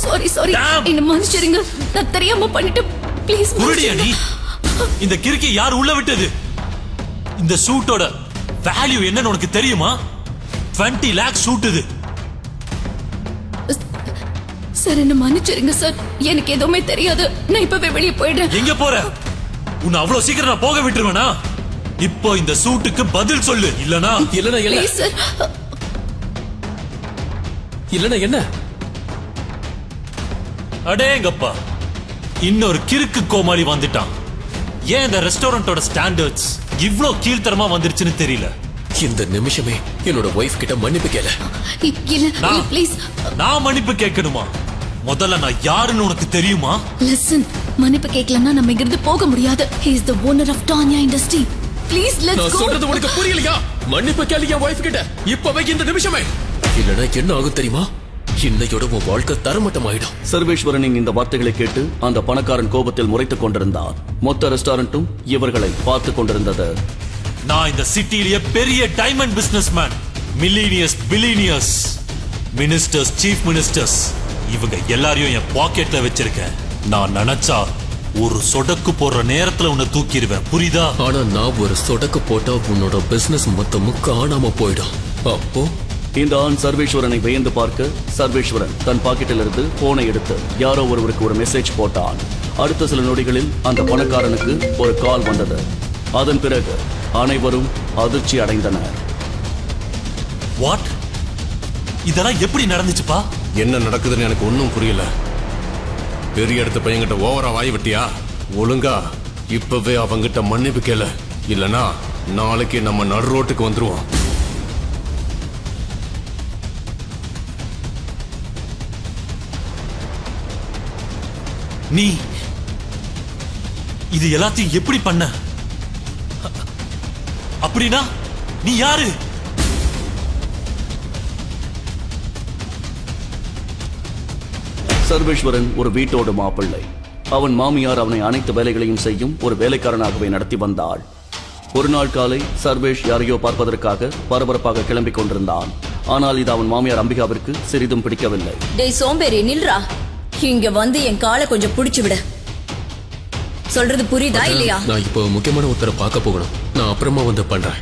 Sorry sorry, என்ன மன்னிச்சிடுங்க, நான் தெரியாம பண்ணிட்டேன். ப்ளீஸ் குருடியா நீ? இந்த கிறுக்கி யார் உள்ள விட்டது? இந்த சூட்டோட வேல்யூ என்னன்னு உனக்கு தெரியுமா? 20 lakhs சூட் இது. சார் என்ன மன்னிச்சிடுங்க சார், எனக்கு எதுவுமே தெரியாது. நான் இப்பவே வெளியே போயிடுறேன். எங்க போற? உன்னை அவ்வளவு சீக்கிரம் நான் போக விட்டுருவேனா? இப்போ இந்த சூட்டுக்கு பதில் சொல்லு, இல்லனா ப்ளீஸ் சார். இல்லனா என்ன? அடேங்கப்பா, இன்னொரு கிறுக்கு கோமாளி வந்துட்டான். ஏன் இந்த ரெஸ்டாரண்டோட ஸ்டாண்டர்ட்ஸ் இவ்ளோ கீழ்த்தரமா வந்துருச்சுன்னு தெரியல. இந்த நிமிஷமே என்னோட வைஃப் கிட்ட மன்னிப்பு கேள. இல்ல ப்ளீஸ். நான் மன்னிப்பு கேட்கணுமா? முதல்ல நான் யாருன்னு உனக்கு தெரியுமா? லிசன், மன்னிப்பு கேட்கலன்னா நம்ம இங்கிருந்து போக முடியாது. He is the owner of Tanya Industry. Please let's நான் go. சொல்றது உனக்கு புரியலையா? மன்னிப்பு கேளு என் வைஃப் கிட்ட இப்பவே, இந்த நிமிஷமே. இல்லனா என்ன ஆகும் தெரியுமா? இன்னையோட உன் வாழ்க்கை தரமட்டமாயிடும். சர்வேஸ்வரனின் இந்த வார்த்தைகளை கேட்டு அந்த பணக்காரன் கோபத்தில் முறைத்துக் கொண்டிருந்தார். மொத்த ரெஸ்டாரண்ட்டும் இவர்களை பார்த்துக் கொண்டிருந்தது. நான் இந்த சிட்டிலேயே பெரிய diamond business man, millionaires, billionaires, ministers, chief ministers, இவங்க எல்லாரையும் என் பாக்கெட்ல வச்சிருக்கேன். நான் நினைச்சா ஒரு சொடக்கு போடுற நேரத்துல உன்னை தூக்கிடுவேன், புரியுதா? ஆனா நான் ஒரு சொடக்கு போட்டா உன்னோட பிசினஸ் மொத்தமும் காணாம போயிடும். அப்போ இந்த ஆண் சர்வேஸ்வரனை வியந்து பார்க்க சர்வேஸ்வரன் தன் பாக்கெட்டிலிருந்து போனை எடுத்து யாரோ ஒருவருக்கு ஒரு மெசேஜ் போட்டான். அடுத்த சில நொடிகளில் அந்த பணக்காரனுக்கு ஒரு கால் வந்தது. அதன் பிறகு அனைவரும் அதிர்ச்சி அடைந்தனர். வாட்? இதெல்லாம் எப்படி நடந்துச்சுப்பா? என்ன நடக்குதுன்னு எனக்கு ஒன்னும் புரியல. பெரிய இடத்து பையன்கிட்ட ஓவரா வாய் விட்டியா? ஒழுங்கா இப்பவே அவங்கிட்ட மன்னிப்பு கேள, இல்லனா நாளைக்கு நம்ம நடு ரோட்டுக்கு வந்துருவோம். நீ இது எல்லாத்தையும் எப்படி பண்ண? அப்படின்னா நீ யாரு? சர்வேஸ்வரன் ஒரு வீட்டோடு மாப்பிள்ளை. அவன் மாமியார் அவனை அனைத்து வேலைகளையும் செய்யும் ஒரு வேலைக்காரனாகவே நடத்தி வந்தாள். ஒரு நாள் காலை சர்வேஷ் யாரையோ பார்ப்பதற்காக பரபரப்பாக கிளம்பிக் கொண்டிருந்தான். ஆனால் இது அவன் மாமியார் அம்பிகாவிற்கு சிறிதும் பிடிக்கவில்லை. டேய் சோம்பேறி, நில்றா. இங்க வந்து என் காலை கொஞ்சம் பிடிச்சு விட. சொல்றது புரியுதா இல்லையா? நான் இப்போ முக்கியமான ஒருத்தரை பார்க்க போகணும். நான் அப்புறமா வந்து பண்றேன்.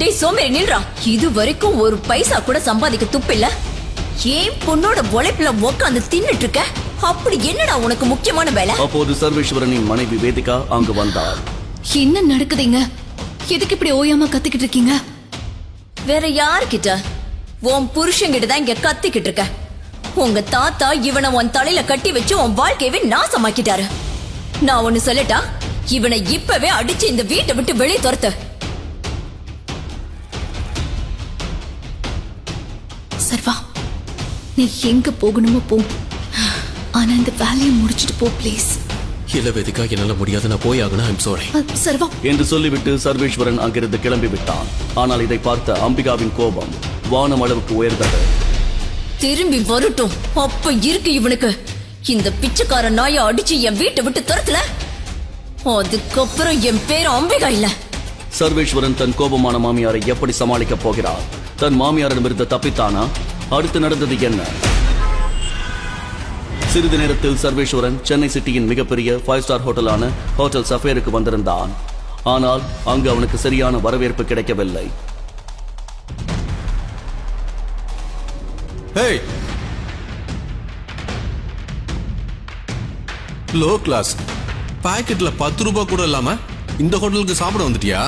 டேய் சோம்பேறி, நில்றா. இது வரைக்கும் ஒரு பைசா கூட சம்பாதிக்க துப்பில்ல. ஏன் பொண்ணோட உழைப்புல உட்காந்து தின்னுட்டு இருக்க? அப்படி என்னடா உனக்கு முக்கியமான வேலை? அப்போது சர்வேஸ்வரனின் மனைவி வேதிகா அங்கு வந்தார். என்ன நடக்குதுங்க? எதுக்கு இப்படி ஓயாம கத்திக்கிட்டு இருக்கீங்க? வேற யாருக்கிட்ட? உன் புருஷன்கிட்ட தான் இங்க கத்திக்கிட்டு இருக்க. உங்க தாத்தா இவனை உன் தலையில கட்டி வச்சு உன் வாழ்க்கையவே நாசமாக்கிட்டாரு. நான் ஒண்ணு சொல்லட்டா? இவனை இப்பவே அடிச்சு இந்த வீட்டை விட்டு வெளியே துரத்து. சர்வா, நீ எங்க போகணுமோ போ, ஆனா இந்த வேலையை முடிச்சிட்டு போ ப்ளீஸ். இல்ல வேதிகா, என்னால முடியாது, நான் போய் ஆகணும். I'm sorry. சர்வா என்று சொல்லிவிட்டு சர்வேஸ்வரன் அங்கிருந்து கிளம்பி விட்டான். ஆனால் இதை பார்த்த அம்பிகாவின் கோபம் வானம் அளவுக்கு உயர்ந்தது. திரும்பி வரட்டும், அப்ப இருக்கு இவனுக்கு. இந்த பிச்சைக்கார நாயை அடிச்சு என் வீட்டை விட்டு துரத்துல, அதுக்கப்புறம் என் பேர் அம்பிகா இல்ல. சர்வேஸ்வரன் தன் கோபமான மாமியாரை எப்படி சமாளிக்க போகிறார்? தன் மாமியாரிடமிருந்து தப்பித்தானா? அடுத்து நடந்தது என்ன? சிறிது நேரத்தில் சர்வேஸ்வரன் சென்னை சிட்டியின் மிகப்பெரிய 5 ஸ்டார் ஹோட்டலான ஹோட்டல் சஃபேருக்கு வந்திருந்தான். ஆனால் அங்கு அவனுக்கு சரியான வரவேற்பு கிடைக்கவில்லை. லோ கிளாஸ் பாக்கெட்ல 10 ரூபாய் கூட இல்லாம இந்த ஹோட்டலுக்கு சாப்பிட வந்துட்டியா?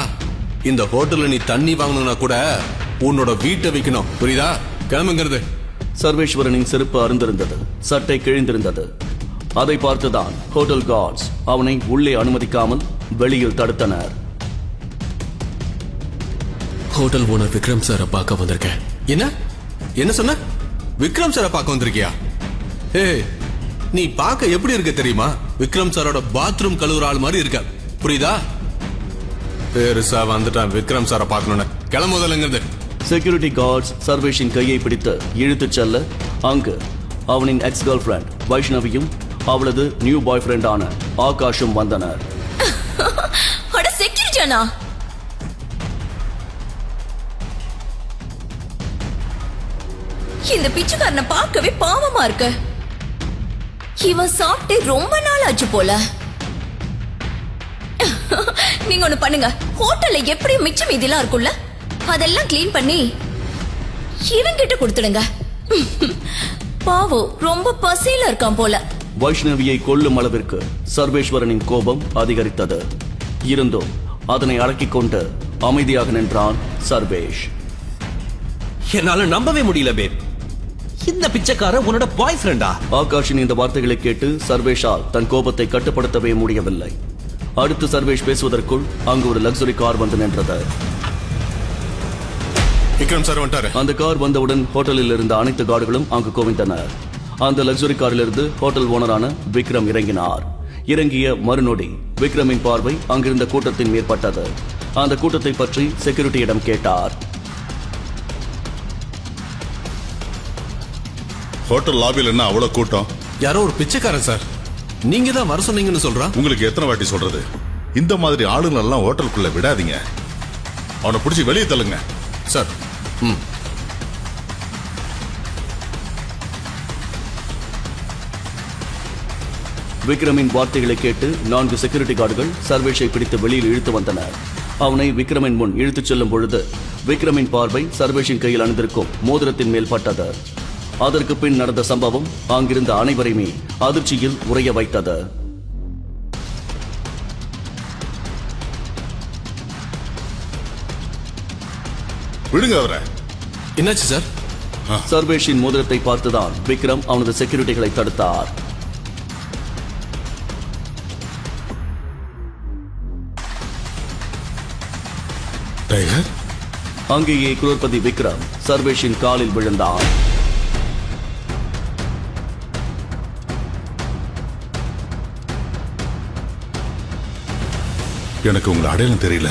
இந்த ஹோட்டல்ல நீ தண்ணி வாங்கணும்னா கூட உன்னோட வீட்டை வைக்கணும், புரியுதா? கிளம்புங்கிறது. சர்வேஸ்வரனின் செருப்பு அருந்திருந்தது, சட்டை கிழிந்திருந்தது. அதை பார்த்துதான் ஹோட்டல் கார்ட்ஸ் அவனை உள்ளே அனுமதிக்காமல் வெளியில் தடுத்தனர். ஹோட்டல் ஓனர் விக்ரம் சாரை பார்க்க வந்திருக்கேன். என்ன சொன்ன? விக்ரம் சாரை பார்க்க வந்திருக்கியா? நீ பார்க்க எப்படி இருக்க தெரியுமா? விக்ரம் சாரோட பாத்ரூம் கழுவுற ஆள் மாதிரி இருக்க, புரியுதா? பெருசா வந்துட்டான் விக்ரம் சாரை பார்க்கணும்னு. கிளம்புதல்ங்கிறது. செக்யூரிட்டி கார்ட்ஸ் சர்வேஷின் கையை பிடித்து இழுத்துச் செல்ல அங்கு அவனின் எக்ஸ் கேர்ள் ஃபிரெண்ட் வைஷ்ணவியும் அவளது நியூ பாய் ஃப்ரெண்டான ஆகாஷும் வந்தனர். இந்த பிச்சைக்காரனை பார்க்கவே பாவமா இருக்கு. இவன் சாப்பிட்டு ரொம்ப நாள் ஆச்சு போல. நீங்க ஒண்ணு பண்ணுங்க, ஹோட்டல்ல எப்படியும் மிச்சம் மீதிலாம் இருக்கும்ல, அதெல்லாம் கிளீன் பண்ணி இவங்கிட்ட கொடுத்துடுங்க. பாவம் ரொம்ப பசியில இருக்கான் போல. வைஷ்ணவியை கொல்லும் அளவிற்கு சர்வேஸ்வரனின் கோபம் அதிகரித்தது. இருந்தும் அதனை அடக்கிக் கொண்டு அமைதியாக நின்றான் சர்வேஷ். என்னால நம்பவே முடியல பேப். இந்த பிச்சைக்கார உன்னோட பாய் ஃப்ரெண்டா? ஆகாஷின் இந்த வார்த்தைகளை கேட்டு சர்வேஷால் தன் கோபத்தை கட்டுப்படுத்தவே முடியவில்லை. அடுத்து சர்வேஷ் பேசுவதற்குள் அங்கு ஒரு லக்ஸுரி கார் வந்து நின்றது. விக்ரம் சார் வந்துட்டாரு. அந்த கார் வந்தவுடன் ஹோட்டலில் இருந்த அனைத்து கார்டுகளும் அங்கு குவிந்தனர். அந்த லக்ஸுரி காரிலிருந்து ஹோட்டல் ஓனரான விக்ரம் இறங்கினார். இறங்கிய மறுநொடி விக்ரமின் பார்வை அங்கிருந்த கூட்டத்தின் மேற்பட்டது. அந்த கூட்டத்தை பற்றி செக்யூரிட்டியிடம் கேட்டார். ஹோட்டல் லாபியில் என்ன அவ்வளவு கூட்டம்? யாரோ ஒரு பிச்சைக்காரன் சார். நீங்க தான் வர சொன்னீங்கன்னு சொல்றான். உங்களுக்கு எத்தனை வாட்டி சொல்றது, இந்த மாதிரி ஆளுங்க எல்லாம் ஹோட்டலுக்குள்ள விடாதீங்க. அவனை பிடிச்சி வெளியே தள்ளுங்க சார். விக்ரமின் வார்த்தைகளை கேட்டு 4 செக்யூரிட்டி கார்டுகள் சர்வேஷை பிடித்து வெளியில் இழுத்து வந்தனர். அவனை விக்ரமின் முன் இழுத்துச் செல்லும் பொழுது விக்ரமின் பார்வை சர்வேஷின் கையில் அணிந்திருக்கும் மோதிரத்தின் மேல் பட்டது. அதற்கு பின் நடந்த சம்பவம் அங்கிருந்த அனைவரையுமே அதிர்ச்சியில் உறைய வைத்தது. விடுங்க அவரை. என்னாச்சு சார்? சர்வேஷின் மோதிரத்தை பார்த்துதான் விக்ரம் அவனது செக்யூரிட்டிகளை தடுத்தார். டைகர், அங்கேயே குரோர்பதி விக்ரம் சர்வேஷின் காலில் விழுந்தான். எனக்கு உங்களை அடையாளம் தெரியல,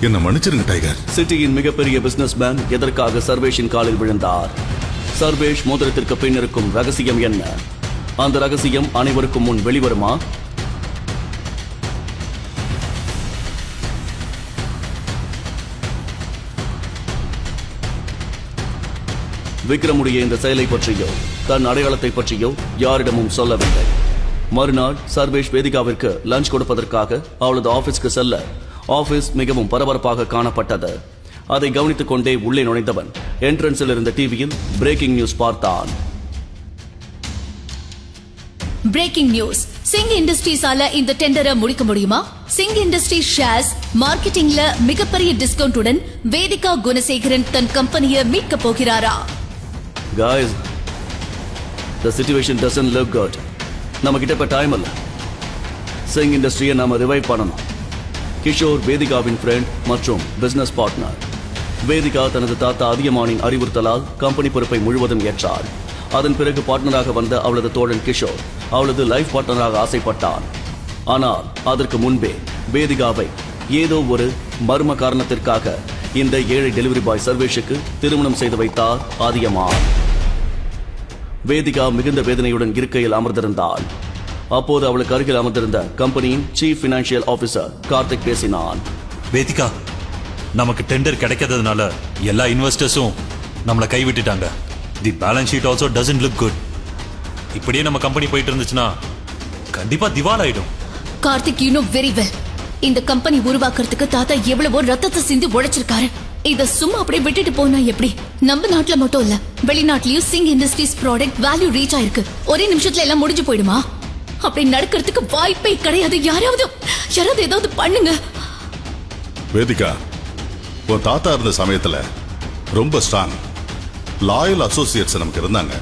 என்ன மன்னிச்சிருங்க டைகர். சிட்டியின் மிகப்பெரிய பிசினஸ்மேன் எதற்காக சர்வேஷின் காலில் விழுந்தார்? சர்வேஷ் மோதிரத்திற்கு பின் இருக்கும் ரகசியம் என்ன? அந்த ரகசியம் அனைவருக்கும் முன் வெளிவருமா? விக்ரமுடைய இந்த செயலை பற்றியோ தன் அடையாளத்தை பற்றியோ யாரிடமும் சொல்லவில்லை. மறுநாள் சர்வேஷ் வேதிகாவிற்கு லஞ்ச் கொடுப்பதற்காக அவளது ஆபீஸ்க்கு செல்ல ஆபீஸ் மிகவும் பரபரப்பாக காணப்பட்டது. அதை கவனித்துக் கொண்டே உள்ளே நுழைந்தவன் என்ட்ரன்ஸில் இருந்த டிவியில் பிரேக்கிங் நியூஸ் பார்த்தான். Breaking news. சிங் இண்டஸ்ட்ரீஸால இந்த டெண்டரை முடிக்க முடியுமா? சிங் இண்டஸ்ட்ரீஸ் ஷேர்ஸ் மார்க்கெட்டிங்ல மிகப்பெரிய டிஸ்கவுண்டுடன் வேதிகா குணசேகரன் தன் கம்பெனியை மீட்க போகிறாரா? Guys, the situation doesn't look good. நம்ம கிட்ட இப்ப டைம் இல்ல. சிங் இண்டஸ்ட்ரியை நாம ரிவைவ் பண்ணணும். கிஷோர் வேதிகாவின் ஃப்ரெண்ட் மற்றும் பிசினஸ் பார்ட்னர். வேதிகா தனது தாத்தா அதியமானின் அறிவுறுத்தலால் கம்பெனி பொறுப்பை முழுவதும் ஏற்றாள். அதன் பிறகு பார்ட்னராக வந்த அவளது தோழன் கிஷோர் அவளது லைஃப் பார்ட்னராக ஆசைப்பட்டான். ஆனால் அதற்கு முன்பே வேதிகாவை ஏதோ ஒரு மர்ம காரணத்திற்காக இந்த ஏழை டெலிவரி பாய் சர்வேஷுக்கு திருமணம் செய்து வைத்தார் அதியமான். வேதிகா மிகுந்த வேதனையுடன் இருக்கையில் அமர்ந்திருந்தாள். அப்போது அவளுக்கு அருகில் அமர்ந்திருந்த கம்பெனியின் சீஃப் பினான்சியல் ஆபீசர் கார்த்திக் பேசினான். வேதிகா, நமக்கு டெண்டர் கிடைக்காததுனால எல்லா இன்வெஸ்டர்ஸும் நம்மளை கைவிட்டுட்டாங்க. The balance sheet also doesn't look good. இப்படியே நம்ம கம்பெனி போயிட்டு இருந்துச்சுன்னா கண்டிப்பா திவால் ஆயிடும். Karthik, you know very well, இந்த கம்பெனி உருவாக்குறதுக்கு தாத்தா எவ்வளவோ ரத்தத்தை சிந்தி உழைச்சிருக்காரு. இத சும்மா அப்படியே விட்டுட்டு போனா எப்படி? நம்ம நாட்டுல மட்டும் இல்ல, வெளிநாட்டுலயும் Singh industries product value reach ஆயிருக்கு. ஒரே நிமிஷத்துல எல்லாம் முடிஞ்சு போயிடுமா? அப்படி நடக்கிறதுக்கு வாய்ப்பே கிடையாது. யாராவது ஏதாவது பண்ணுங்க. வேதிகா, உன் தாத்தா இருந்த சமயத்துல ரொம்ப ஸ்ட்ராங் லாயல் அசோசியேட்ஸ் நமக்கு இருந்தாங்க.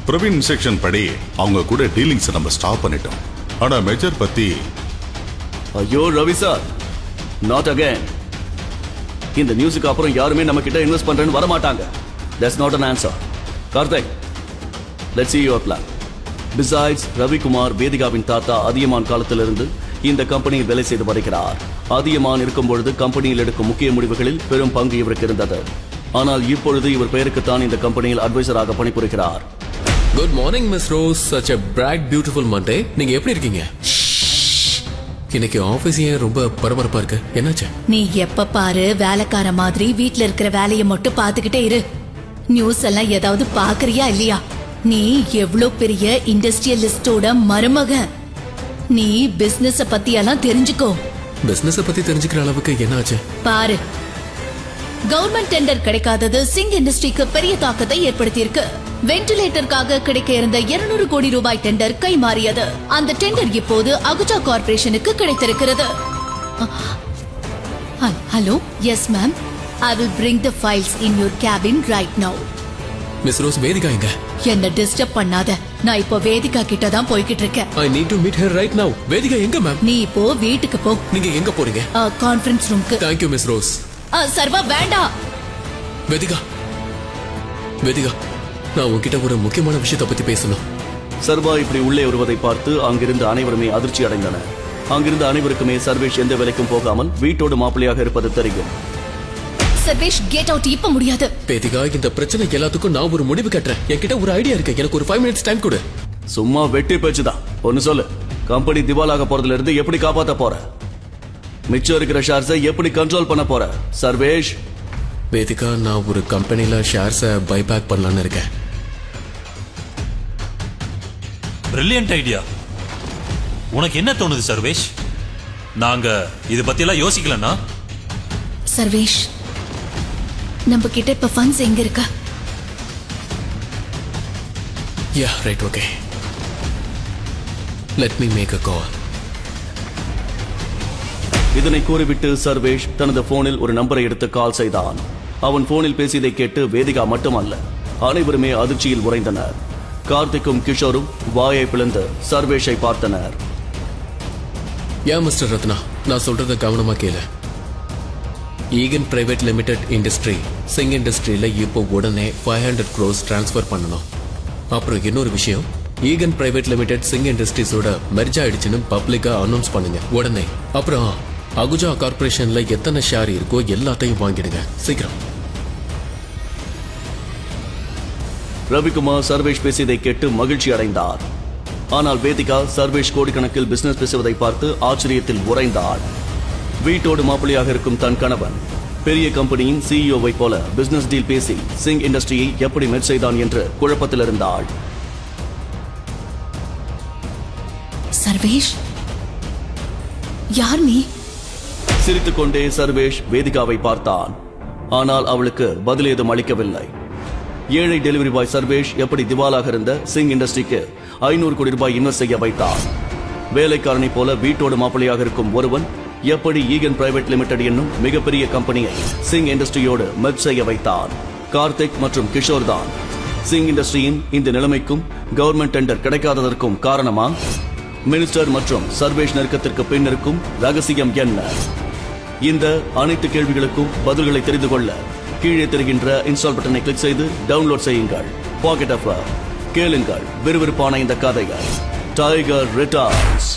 பிரவீன் இன்ஸ்ட்ரக்ஷன் படி அவங்க கூட டீலிங்ஸ் நம்ம ஸ்டாப் பண்ணிட்டோம். ஆனா மெஜர் பத்தி ஐயோ ரவி சார், நாட் அகைன். இந்த நியூஸுக்கு அப்புறம் யாருமே நம்ம கிட்ட இன்வெஸ்ட் பண்றேன்னு வர மாட்டாங்க. That's not an answer. Karthik, let's see your plan. Besides, Ravikumar வேதிகாவின் தாத்தா அதியமான் காலத்திலிருந்து இந்த கம்பெனியில் வேலை செய்து வருகிறார். அதியமான் இருக்கும் பொழுது கம்பெனியில் எடுக்கும் முக்கிய முடிவுகளில் பெரும் பங்கு இவருக்கு இருந்தது. ஆனால் இப்பொழுது இவர் பெயருக்குத்தான் இந்த கம்பெனியில் அட்வைசராக பணிபுரிகிறார். Good morning miss rose. such a bright beautiful Monday. நீங்க எப்படி இருக்கீங்க? இன்னைக்கு ஆபீஸ் ஏன் ரொம்ப பரபரப்பா இருக்கு? என்னாச்சு? நீ எப்ப பாரு வேலைக்கார மாதிரி வீட்ல இருக்கிற வேலையை மட்டும் பாத்துக்கிட்டே இரு. நியூஸ் எல்லாம் ஏதாவது பாக்குறியா இல்லையா? நீ எவ்ளோ பெரிய இண்டஸ்ட்ரியலிஸ்டோட மருமகன். நீ பிசினஸ் பத்தி எல்லாம் தெரிஞ்சுக்கோ. பிசினஸ் பத்தி தெரிஞ்சுக்கிற அளவுக்கு என்ன ஆச்சு? பாரு, கவர்மெண்ட் டெண்டர் கிடைக்காதது சிங் இண்டஸ்ட்ரிக்கு பெரிய தாக்கத்தை ஏற்படுத்தியிருக்கு. வென்டிலேட்டருக்காக கிடைக்க இருந்த 200 கோடி ரூபாய் டெண்டர் கை மாறியது. அந்த டெண்டர் இப்போது அகுஜா கார்ப்பரேஷனுக்கு கிடைத்திருக்கிறது. Hello, yes ma'am, I will bring the files in your cabin right now. Miss Rose, Vedika எங்க? என்ன டிஸ்டர்ப் பண்ணாத. நான் இப்போ வேதிகா கிட்ட தான் போய்கிட்டு இருக்கேன். I need to meet her right now. Vedika எங்க மேம்? நீ இப்போ வீட்டுக்கு போ. நீங்க எங்க போறீங்க? கான்ஃபரன்ஸ் ரூமுக்கு. Thank you Miss Rose. Sarva வேண்டாம். வேதிகா, வேதிகா, நான் உன்கிட்ட ஒரு முக்கியமான விஷயத்தை பத்தி பேசணும். சர்வா இப்படி உள்ளே வருவதை பார்த்து அங்கிருந்த அனைவருமே அதிர்ச்சி அடைந்தனர். அங்கிருந்த அனைவருக்குமே சர்வேஷ் எந்த வேலைக்கும் போகாமல் வீட்டோடு மாப்பிள்ளையாக இருப்பது தெரியும். Sarvesh, get out. இப்ப முடியாது. வேதிகா, இந்த பிரச்சனை எல்லாத்துக்கும் நான் ஒரு முடிவு கட்டுறேன். என்கிட்ட ஒரு ஐடியா இருக்கு. எனக்கு ஒரு 5 minutes டைம் கொடு. சும்மா வெட்டி பேச்சுதான். ஒன்னு சொல்லு, கம்பெனி திவாலாக போறதுல இருந்து எப்படி காப்பாத்த போற? மிச்சம் இருக்கிற ஷேர்ஸை எப்படி கண்ட்ரோல் பண்ண போற சர்வேஷ்? வேதிகா, நான் ஒரு கம்பெனில ஷேர்ஸை பைபேக் பண்ணலான்னு இருக்கேன். Brilliant idea. உனக்கு என்ன தோணுது சர்வேஷ்? நாங்க இத பத்தி எல்லாம் யோசிக்கலனா? சர்வேஷ், நம்ம கிட்ட இப்ப ஃபண்ட்ஸ் எங்க இருக்கா? Yeah, right, okay. Let me make a call. இதனை கூறிவிட்டு சர்வேஷ் தனது போனில் ஒரு நம்பரை எடுத்து கால் செய்தான். அவன் போனில் பேசியதை கேட்டு வேதிகா மட்டுமல்ல, அனைவருமே அதிர்ச்சியில் உறைந்தனர். கார்த்திக்கும் கிஷோரும் வாயை பிளந்து சர்வேஷை பார்த்தனர். யா மிஸ்டர் ரத்னா, நான் சொல்றத கவனமா கேளு. Eigen private limited industry Singh இண்டஸ்ட்ரியில இப்போ உடனே 500 crores டிரான்ஸ்ஃபர் பண்ணணும். அப்புறம் இன்னொரு விஷயம், ஈகன் பிரைவேட் லிமிடெட் சிங் இண்டஸ்ட்ரீஸோட மெர்ஜ் ஆயிடுச்சுன்னு பப்ளிக்கா அனௌன்ஸ் பண்ணுங்க உடனே. அப்புறம் அகுஜா கார்ப்பரேஷன்ல எத்தனை ஷேர் இருக்கோ எல்லாத்தையும் வாங்கிடுங்க சீக்கிரம். ரவிக்குமார் சர்வேஷ் பேசியதை கேட்டு மகிழ்ச்சி அடைந்தார். ஆனால் வேதிகா சர்வேஷ் கோடிக்கணக்கில் பிசினஸ் பேசுவதை பார்த்து ஆச்சரியத்தில் உறைந்தாள். வீட்டோடு மாப்பிள்ளையாக இருக்கும் தன் கணவன் பெரிய கம்பெனியின் சிஇஓவை போல பிசினஸ் டீல் பேசி சிங் இண்டஸ்ட்ரியை எப்படி மெர்ஜ் செய்தான் என்று குழப்பத்தில் இருந்தாள். சர்வேஷ், யார் நீ? சிரித்துக்கொண்டே சர்வேஷ் வேதிகாவை பார்த்தான். ஆனால் அவளுக்கு பதில் ஏதும் அளிக்கவில்லை. ஏழை டெலிவரி பாய் சர்வேஷ் எப்படி திவாலாக இருந்த சிங் இண்டஸ்ட்ரிக்கு 500 கோடி ரூபாய் இன்வெஸ்ட் செய்ய வைத்தார். வேலைக்காரனை போல வீட்டோடு மாப்பிள்ளையாக இருக்கும் ஒருவன் எப்படி ஈகன் பிரைவேட் லிமிடெட் என்னும் மிகப்பெரிய கம்பெனியை சிங் இண்டஸ்ட்ரியோடு மெர்ஜ் செய்ய வைத்தார். கார்த்திக் மற்றும் கிஷோர் தான் சிங் இண்டஸ்ட்ரியின் இந்த நிலைமைக்கும் கவர்மெண்ட் டெண்டர் கிடைக்காததற்கும் காரணமா? மினிஸ்டர் மற்றும் சர்வேஷ் நெருக்கத்திற்கு பின் இருக்கும் ரகசியம் என்ன? இந்த அனைத்து கேள்விகளுக்கும் பதில்களை தெரிந்து கொள்ள கீழே தெரிகின்ற இன்ஸ்டால் பட்டனை கிளிக் செய்து டவுன்லோட் செய்யுங்கள். பாக்கெட் எஃப்எம் கேளுங்கள் விறுவிறுப்பான இந்த கதைகள். Tiger returns.